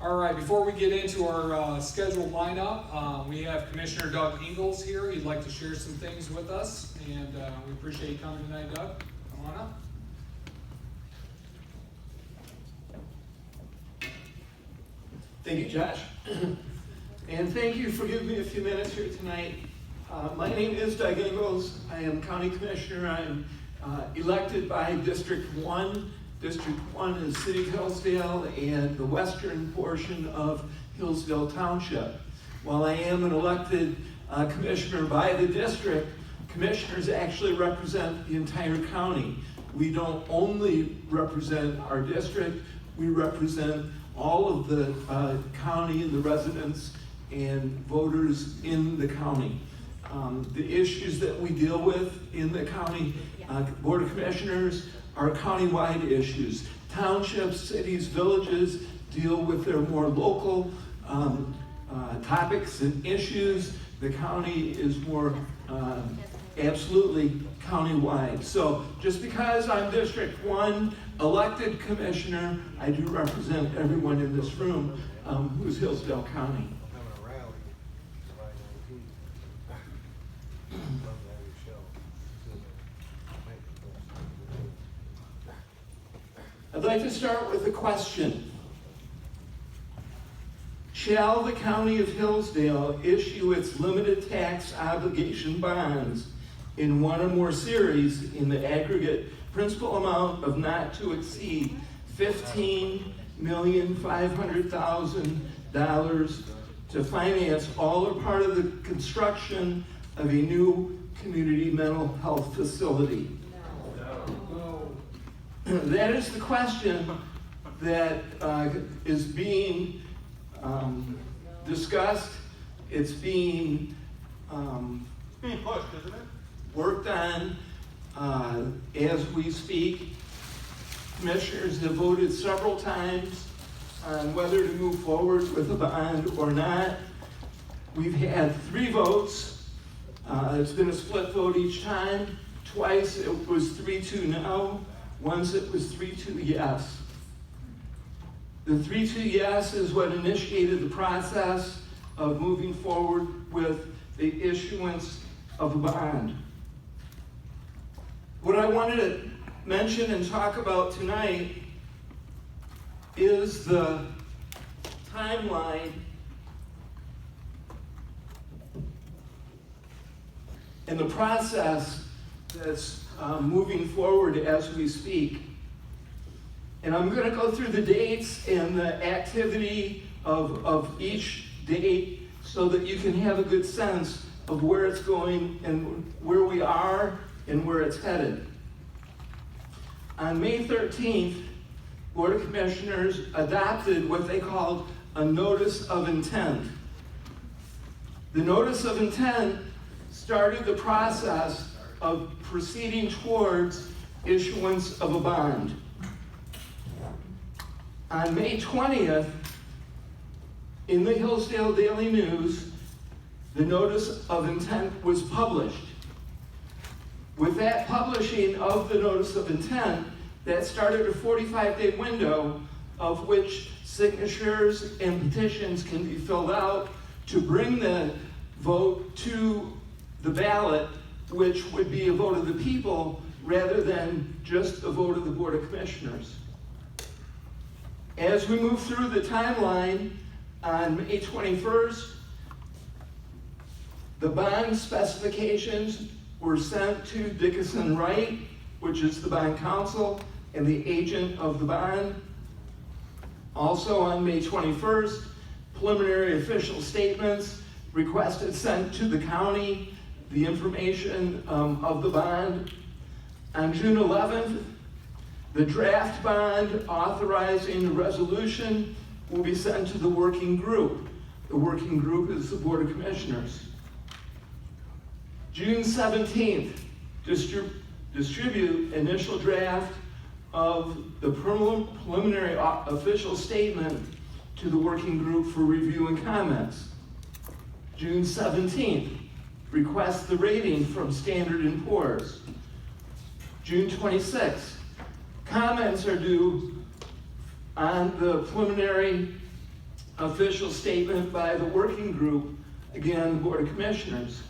All right, before we get into our scheduled lineup, we have Commissioner Doug Ingles here. He'd like to share some things with us, and we appreciate you coming tonight, Doug. Come on up. Thank you, Josh. And thank you for giving me a few minutes here tonight. My name is Doug Ingles. I am County Commissioner. I'm elected by District 1. District 1 is City of Hillsdale and the western portion of Hillsdale Township. While I am an elected commissioner by the district, commissioners actually represent the entire county. We don't only represent our district, we represent all of the county and the residents and voters in the county. The issues that we deal with in the county Board of Commissioners are countywide issues. Townships, cities, villages deal with their more local topics and issues. The county is more absolutely countywide. So just because I'm District 1 elected commissioner, I do represent everyone in this room who's Hillsdale County. I'd like to start with a question. Shall the County of Hillsdale issue its limited tax obligation bonds in one or more series in the aggregate principal amount of not to exceed $15,500,000 to finance all or part of the construction of a new community mental health facility? That is the question that is being discussed. It's being pushed, isn't it? Worked on as we speak. Commissioners have voted several times on whether to move forward with a bond or not. We've had 3 votes. It's been a split vote each time. Twice it was 3-2 no. Once it was 3-2 yes. The 3-2 yes is what initiated the process of moving forward with the issuance of a bond. What I wanted to mention and talk about tonight is the timeline and the process that's moving forward as we speak. And I'm going to go through the dates and the activity of each date so that you can have a good sense of where it's going and where we are and where it's headed. On May 13th, Board of Commissioners adopted what they called a notice of intent. The notice of intent started the process of proceeding towards issuance of a bond. On May 20th, in the Hillsdale Daily News, the notice of intent was published. With that publishing of the notice of intent, that started a 45-day window of which signatures and petitions can be filled out to bring the vote to the ballot, which would be a vote of the people rather than just a vote of the Board of Commissioners. As we move through the timeline, on May 21st, the bond specifications were sent to Dickinson Wright, which is the bond counsel and the agent of the bond. Also on May 21st, preliminary official statements requested sent to the county, the information of the bond. On June 11th, the draft bond authorizing the resolution will be sent to the working group. The working group is the Board of Commissioners. June 17th, distribute initial draft of the preliminary official statement to the working group for review and comments. June 17th, request the rating from Standard & Poor's. June 26th, comments are due on the preliminary official statement by the working group, again, Board of Commissioners.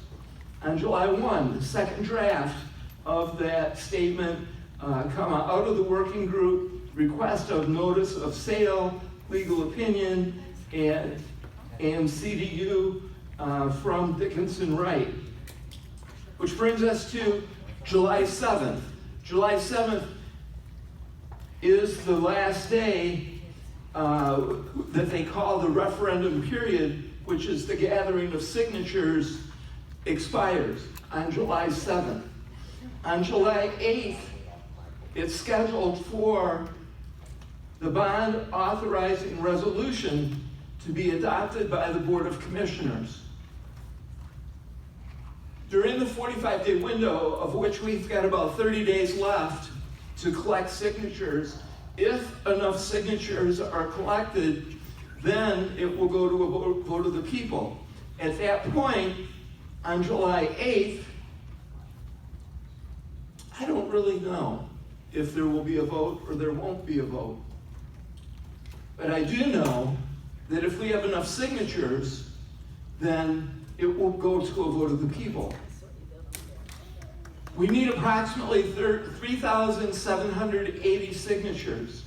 On July 1, the second draft of that statement come out of the working group, request of notice of sale, legal opinion, and CDU from Dickinson Wright. Which brings us to July 7th. July 7th is the last day that they call the referendum period, which is the gathering of signatures, expires on July 7th. On July 8th, it's scheduled for the bond authorizing resolution to be adopted by the Board of Commissioners. During the 45-day window, of which we've got about 30 days left to collect signatures, if enough signatures are collected, then it will go to a vote of the people. At that point, on July 8th, I don't really know if there will be a vote or there won't be a vote. But I do know that if we have enough signatures, then it will go to a vote of the people. We need approximately 3,780 signatures.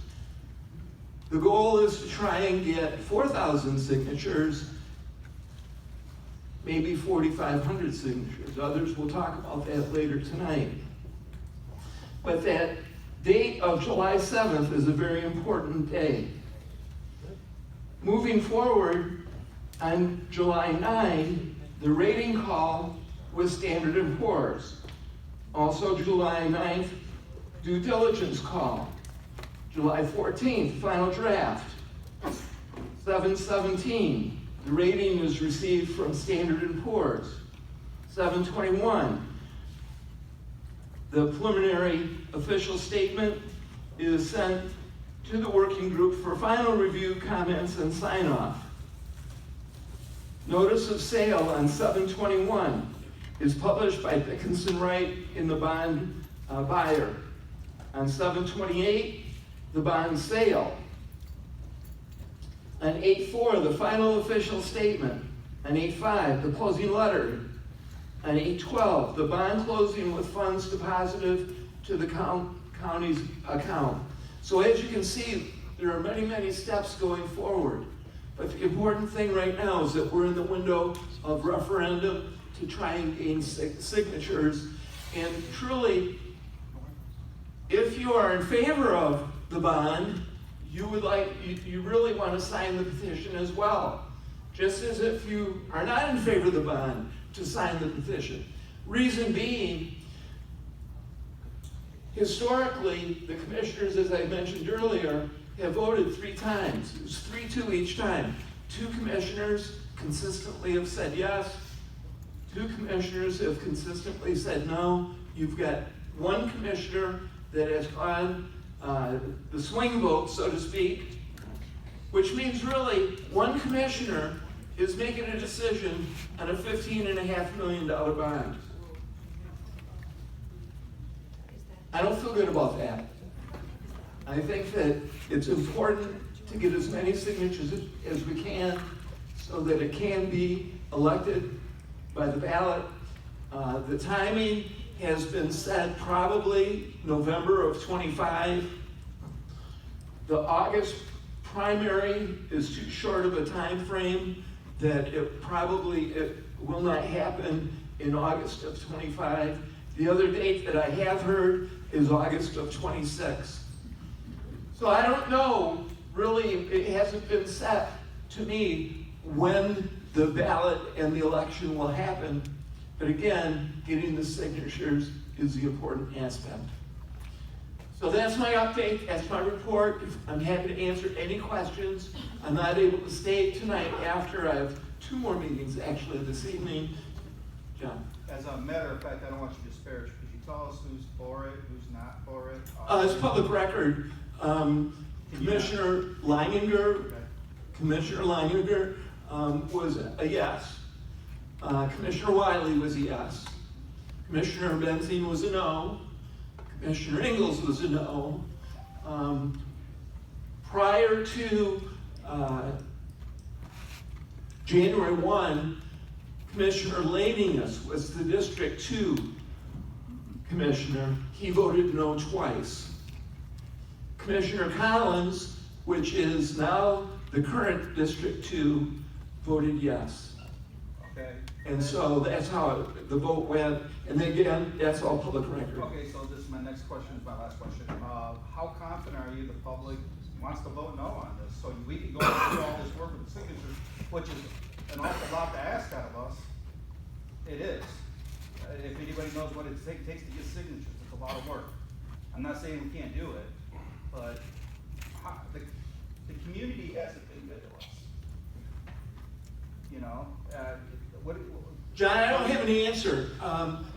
The goal is to try and get 4,000 signatures, maybe 4,500 signatures. Others will talk about that later tonight. But that date of July 7th is a very important day. Moving forward, on July 9, the rating call with Standard & Poor's. Also July 9th, due diligence call. July 14th, final draft. 7/17, the rating was received from Standard & Poor's. 7/21, the preliminary official statement is sent to the working group for final review, comments, and sign-off. Notice of sale on 7/21 is published by Dickinson Wright in the bond buyer. On 7/28, the bond sale. On 8/4, the final official statement. On 8/5, the closing letter. On 8/12, the bond closing with funds deposited to the county's account. So as you can see, there are many, many steps going forward. But the important thing right now is that we're in the window of referendum to try and gain signatures. And truly, if you are in favor of the bond, you really want to sign the petition as well. Just as if you are not in favor of the bond, to sign the petition. Reason being, historically, the commissioners, as I mentioned earlier, have voted 3 times. It was 3-2 each time. 2 commissioners consistently have said yes. 2 commissioners have consistently said no. You've got 1 commissioner that has gone the swing vote, so to speak, which means really 1 commissioner is making a decision on a $15.5 million bond. I don't feel good about that. I think that it's important to get as many signatures as we can so that it can be elected by the ballot. The timing has been set probably November of 25. The August primary is too short of a time frame that it will not happen in August of 25. The other date that I have heard is August of 26. So I don't know, really, it hasn't been set to me when the ballot and the election will happen. But again, getting the signatures is the important aspect. So that's my update, that's my report. I'm happy to answer any questions. I'm not able to stay tonight after. I have 2 more meetings actually this evening. John. As a matter of fact, I don't want you to disparage. Could you tell us who's for it, who's not for it? It's public record. Commissioner Leininger, Commissioner Leininger was a yes. Commissioner Wiley was a yes. Commissioner Benzine was a no. Commissioner Ingles was a no. Prior to January 1, Commissioner Laningus was the District 2 commissioner. He voted no twice. Commissioner Collins, which is now the current District 2, voted yes. Okay. And so that's how the vote went. And again, that's all public record. Okay, so this is my next question, is my last question. How confident are you the public wants to vote no on this? So we can go through all this work with the signatures, which is an awful lot to ask out of us. It is. If anybody knows what it takes to get signatures, it's a lot of work. I'm not saying we can't do it, but the community hasn't been good to us. You know, John, I don't have an answer.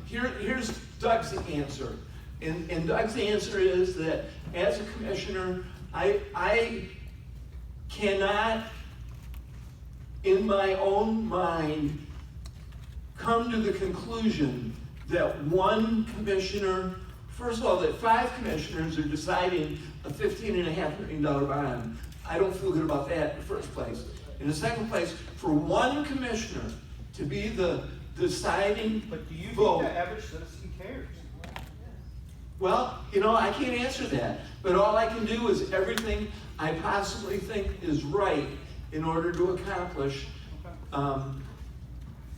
Here's Doug's answer. And Doug's answer is that as a commissioner, I cannot, in my own mind, come to the conclusion that one commissioner, first of all, that 5 commissioners are deciding a $15.5 million bond. I don't feel good about that in the first place. In the second place, for one commissioner to be the deciding vote. But do you think the average citizen cares? Well, you know, I can't answer that. But all I can do is everything I possibly think is right in order to accomplish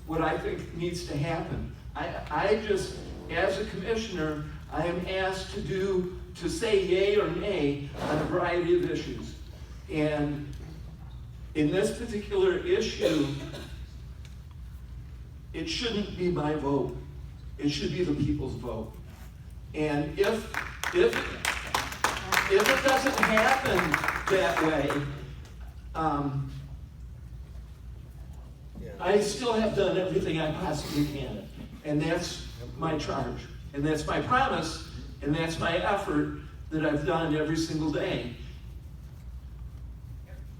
what I think needs to happen. I just, as a commissioner, I am asked to say yay or nay on a variety of issues. And in this particular issue, it shouldn't be my vote. It should be the people's vote. And if it doesn't happen that way, I still have done everything I possibly can. And that's my charge. And that's my promise. And that's my effort that I've done every single day.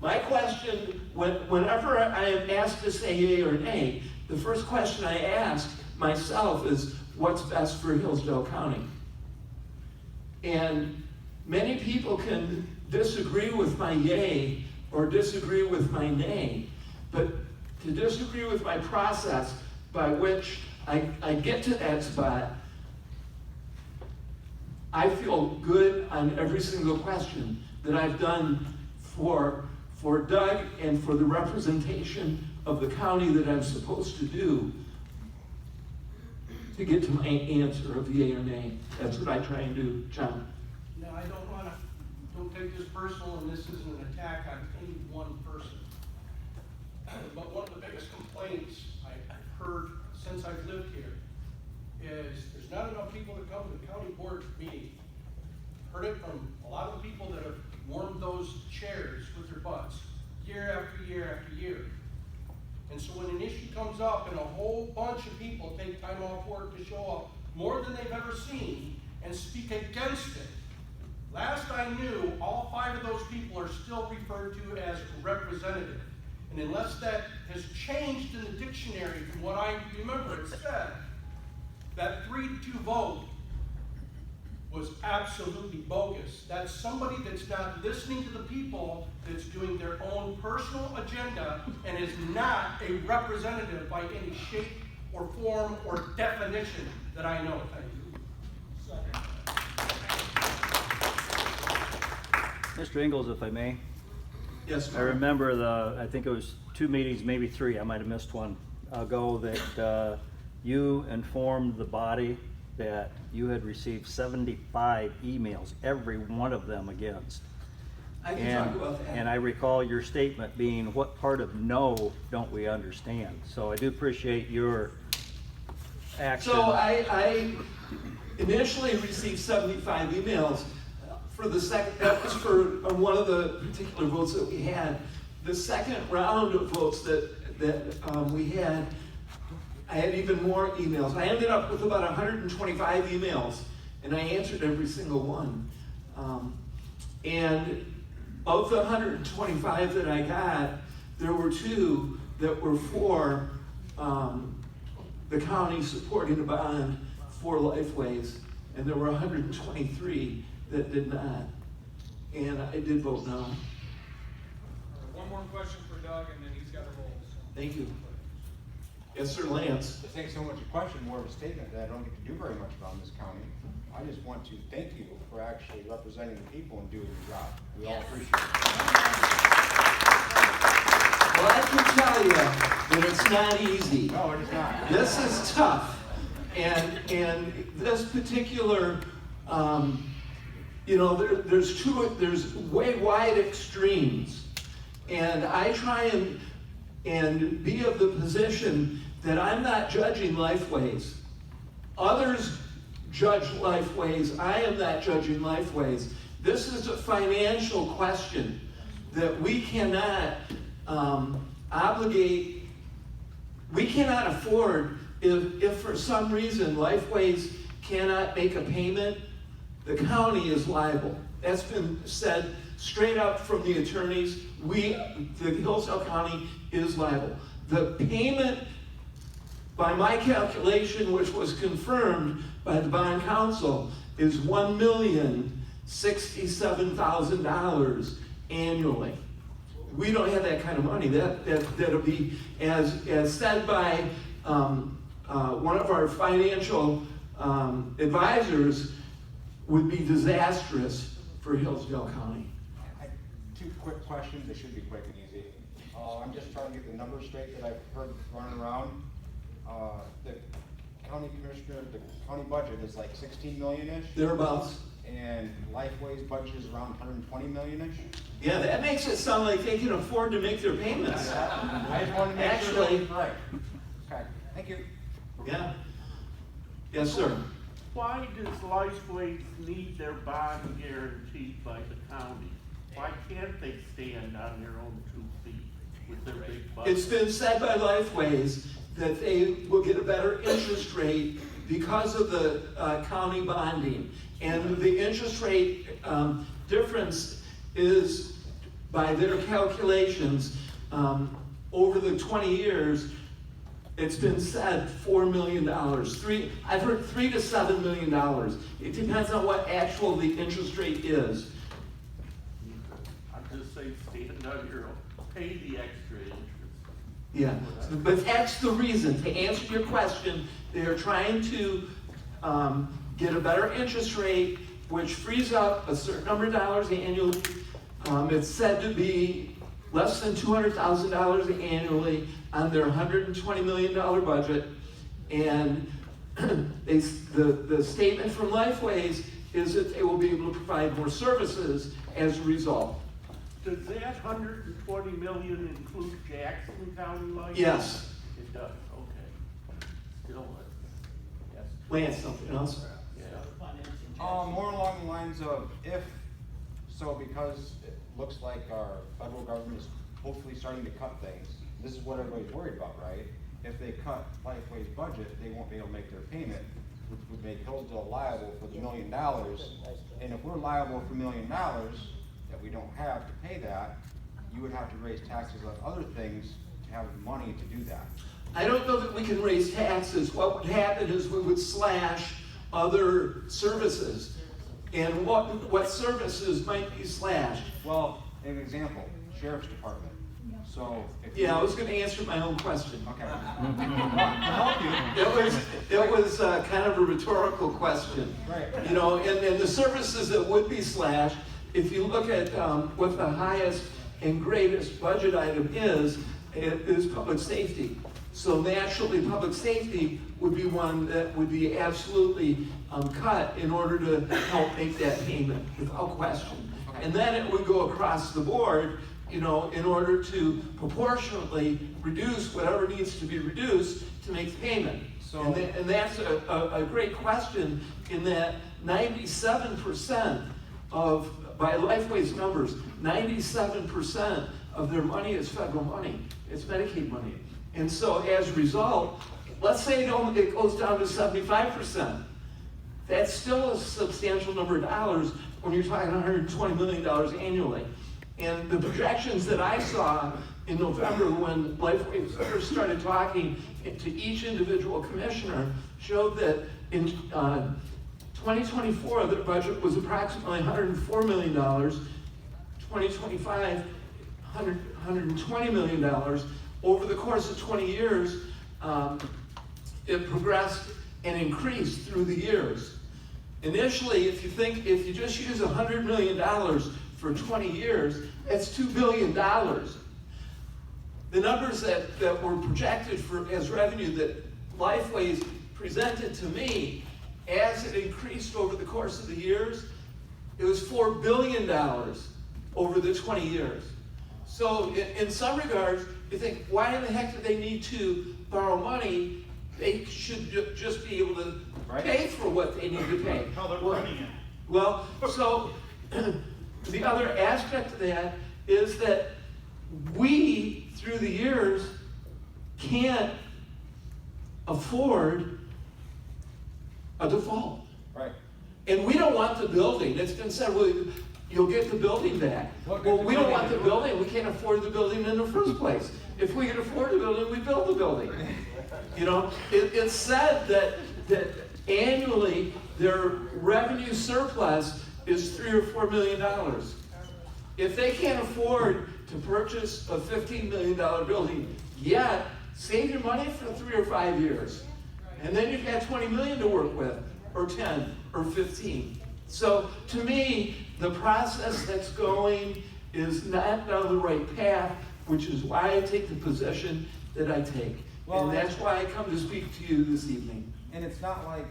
My question, whenever I am asked to say yay or nay, the first question I ask myself is, what's best for Hillsdale County? And many people can disagree with my yay or disagree with my nay, but to disagree with my process by which I get to that spot, I feel good on every single question that I've done for Doug and for the representation of the county that I'm supposed to do to get to my answer of yay or nay. That's what I try and do, John. No, I don't take this personal, and this isn't an attack on any one person. But one of the biggest complaints I've heard since I've lived here is there's not enough people that come to the county board meeting. Heard it from a lot of the people that have warmed those chairs with their butts year after year after year. And so when an issue comes up and a whole bunch of people take time off work to show up, more than they've ever seen, and speak against it, last I knew, all 5 of those people are still referred to as representative. And unless that has changed in the dictionary from what I remember it said, that 3-2 vote was absolutely bogus. That's somebody that's not listening to the people, that's doing their own personal agenda, and is not a representative by any shape or form or definition that I know. Thank you. Mr. Ingles, if I may. Yes, I remember I think it was 2 meetings, maybe 3, I might have missed one ago, that you informed the body that you had received 75 emails, every one of them against. I can talk about that. And I recall your statement being, what part of no don't we understand? So I do appreciate your action. So I initially received 75 emails. For the second, that was for one of the particular votes that we had. The second round of votes that we had, I had even more emails. I ended up with about 125 emails, and I answered every single one. And of the 125 that I got, there were 2 that were for the county supporting a bond for Lifeways, and there were 123 that did not. And I did vote no. One more question for Doug, and then he's got to roll. So. Thank you. Yes, sir, Lance. This ain't so much a question, more of a statement that I don't get to do very much about in this county. I just want to thank you for actually representing the people and doing your job. We all appreciate it. Well, I can tell you that it's not easy. No, it is not. This is tough. And this particular, there's way wide extremes. And I try and be of the position that I'm not judging Lifeways. Others judge Lifeways. I am not judging Lifeways. This is a financial question that we cannot we cannot afford if for some reason Lifeways cannot make a payment, the county is liable. That's been said straight up from the attorneys. The Hillsdale County is liable. The payment, by my calculation, which was confirmed by the bond counsel, is $1,067,000 annually. We don't have that kind of money. That'll be, as said by one of our financial advisors, would be disastrous for Hillsdale County. Two quick questions, they should be quick and easy. I'm just trying to get the numbers straight that I've heard running around. The county commissioner, the county budget is like 16 million-ish. Thereabouts. And Lifeway's budget is around 120 million-ish. Yeah, that makes it sound like they can afford to make their payments. I just wanted to make sure that was right. Okay, thank you. Yeah. Yes, sir. Why does Lifeways need their bond guaranteed by the county? Why can't they stand on their own 2 feet with their big budget? It's been said by Lifeways that they will get a better interest rate because of the county bonding. And the interest rate difference is, by their calculations, over the 20 years, it's been said $4 million. I've heard $3 to $7 million. It depends on what actual the interest rate is. I just say stand on your own, pay the extra interest. Yeah, but that's the reason. To answer your question, they are trying to get a better interest rate, which frees up a certain number of dollars annually. It's said to be less than $200,000 annually on their $120 million budget. And the statement from Lifeways is that they will be able to provide more services as a result. Does that 120 million include Jackson County Life? Yes. It does, okay. Still, yes. Lance, something else? More along the lines of because it looks like our federal government is hopefully starting to cut things. This is what everybody's worried about, right? If they cut Lifeway's budget, they won't be able to make their payment, which would make Hillsdale liable for the $1 million. And if we're liable for $1 million that we don't have to pay that, you would have to raise taxes on other things to have money to do that. I don't know that we can raise taxes. What would happen is we would slash other services. And what services might be slashed? Well, an example, Sheriff's Department. So if Yeah, I was going to answer my own question. Okay. To help you. It was kind of a rhetorical question. Right. You know, and the services that would be slashed, if you look at what the highest and greatest budget item is, it is public safety. So naturally, public safety would be one that would be absolutely cut in order to help make that payment, without question. And then it would go across the board, you know, in order to proportionately reduce whatever needs to be reduced to make the payment. So, and that's a great question, in that 97% of, by Lifeway's numbers, 97% of their money is federal money. It's Medicaid money. And so as a result, let's say it goes down to 75%. That's still a substantial number of dollars when you're talking $120 million annually. And the projections that I saw in November when Lifeways first started talking to each individual commissioner showed that in 2024, their budget was approximately $104 million, 2025, $120 million, over the course of 20 years, it progressed and increased through the years. Initially, if you just use $100 million for 20 years, that's $2 billion. The numbers that were projected as revenue that Lifeways presented to me, as it increased over the course of the years, it was $4 billion over the 20 years. So in some regards, you think, why in the heck do they need to borrow money? They should just be able to pay for what they need to pay. How they're running it. Well, so the other aspect of that is that we, through the years, can't afford a default. Right. And we don't want the building. It's been said, well, you'll get the building back. Well, we don't want the building. We can't afford the building in the first place. If we can afford the building, we build the building. You know, it's said that annually their revenue surplus is $3 or $4 million. If they can't afford to purchase a $15 million building yet, save your money for 3 or 5 years. And then you've got 20 million to work with, or 10, or 15. So to me, the process that's going is not down the right path, which is why I take the position that I take. Well, and that's why I come to speak to you this evening. And it's not like,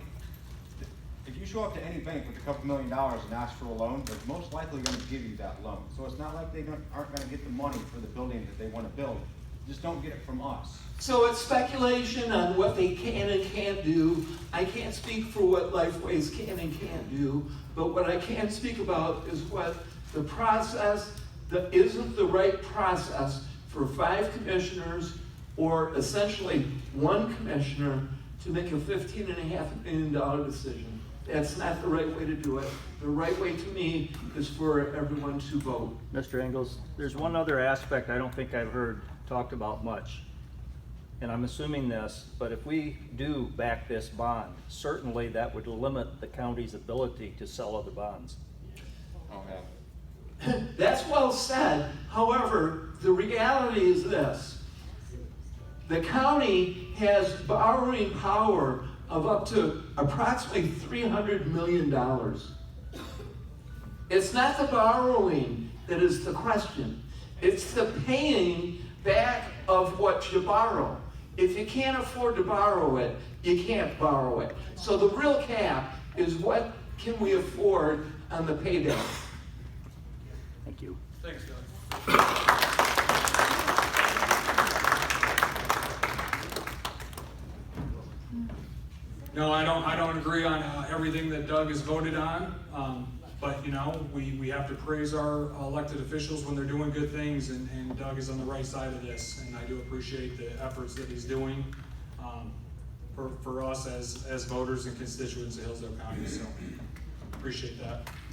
if you show up to any bank with a couple $1 million and ask for a loan, they're most likely gonna give you that loan. So it's not like they aren't gonna get the money for the building that they wanna build. Just don't get it from us. So it's speculation on what they can and can't do. I can't speak for what Lifeways can and can't do, but what I can speak about is what the process that isn't the right process for 5 commissioners, or essentially 1 commissioner, to make a $15.5 million decision. That's not the right way to do it. The right way to me is for everyone to vote. Mr. Ingles, there's one other aspect I don't think I've heard talked about much. And I'm assuming this, but if we do back this bond, certainly that would limit the county's ability to sell other bonds. Okay. That's well said. However, the reality is this. The county has borrowing power of up to approximately $300 million. It's not the borrowing that is the question. It's the paying back of what you borrow. If you can't afford to borrow it, you can't borrow it. So the real cap is what can we afford on the pay down. Thank you. Thanks, Doug. No, I don't agree on everything that Doug has voted on. But you know, we have to praise our elected officials when they're doing good things, and Doug is on the right side of this, and I do appreciate the efforts that he's doing for us as voters and constituents of Hillsdale County. So appreciate that.